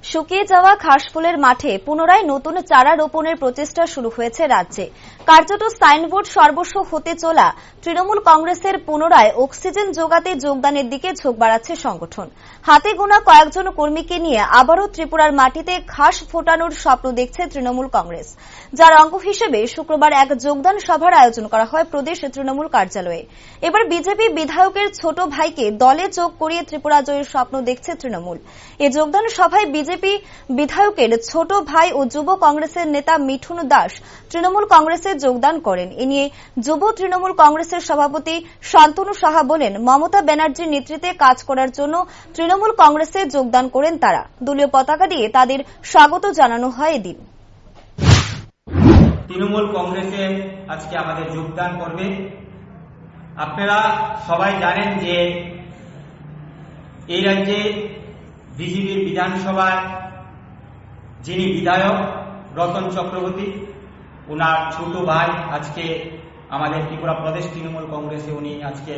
শুকিয়ে যাওয়া ঘাসফুলের মাঠে পুনরায় নতুন চারা রোপণের প্রচেষ্টা শুরু হয়েছে রাজ্যে। কার্যত সাইনবোর্ড সর্বস্ব হতে চলা তৃণমূল কংগ্রেসের পুনরায় অক্সিজেন যোগাতে যোগদানের দিকে ঝোঁক বাড়াচ্ছে সংগঠন। হাতে গোনা কয়েকজন কর্মীকে নিয়ে আবারও ত্রিপুরার মাটিতে ঘাস ফোটানোর স্বপ্ন দেখছে তৃণমূল কংগ্রেস, যার অঙ্গ হিসেবে শুক্রবার এক যোগদান সভার আয়োজন করা হয় প্রদেশ তৃণমূল কার্যালয়ে। এবার বিজেপি বিধায়কের ছোট ভাইকে দলে যোগ করিয়ে ত্রিপুরা জয়ের স্বপ্ন দেখছে তৃণমূল। এই যোগদান সভায় বিজেপি বিধায়কের ছোট ভাই ও যুব কংগ্রেসের নেতা মিঠুন দাস তৃণমূল কংগ্রেসে যোগদান করেন। এ নিয়ে যুব তৃণমূল কংগ্রেসের সভাপতি শান্তনু সাহা বলেন, মমতা ব্যানার্জির নেতৃত্বে কাজ করার জন্য তৃণমূল কংগ্রেসে যোগদান করেন তারা। দলীয় পতাকা দিয়ে তাদের স্বাগত জানানো হয় এদিন। তৃণমূল কংগ্রেসে আজকে আমাদের যোগদান করবে। আপনারা সবাই জানেন যে এই রাজ্যে বিজেপির বিধানসভায় যিনি বিধায়ক রতন চক্রবর্তী, ওনার ছোট ভাই আজকে আমাদের ত্রিপুরা প্রদেশ তৃণমূল কংগ্রেসে উনি আজকে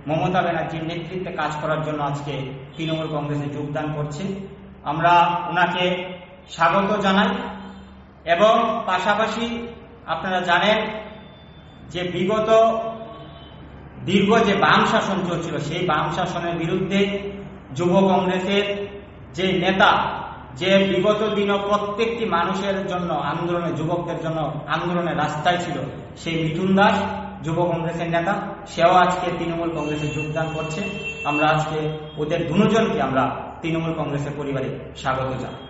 মমতা ব্যানার্জির নেতৃত্বে কাজ করার জন্য আজকে তৃণমূল কংগ্রেসে যোগদান করছে। আমরা ওনাকে স্বাগত জানাই এবং পাশাপাশি আপনারা জানেন যে বিগত দীর্ঘ যে বাম শাসন চলছিল, সেই বাম শাসনের বিরুদ্ধে যুব কংগ্রেসের যে নেতা, যে বিগত দিনও প্রত্যেকটি মানুষের জন্য আন্দোলনে, যুবকদের জন্য আন্দোলনের রাস্তায় ছিল, সেই মিঠুন দাস যুব কংগ্রেসের নেতা, সেও আজকে তৃণমূল কংগ্রেসে যোগদান করছে। আমরা আজকে ওদের দুজনকে আমরা তৃণমূল কংগ্রেসের পরিবারে স্বাগত জানাই।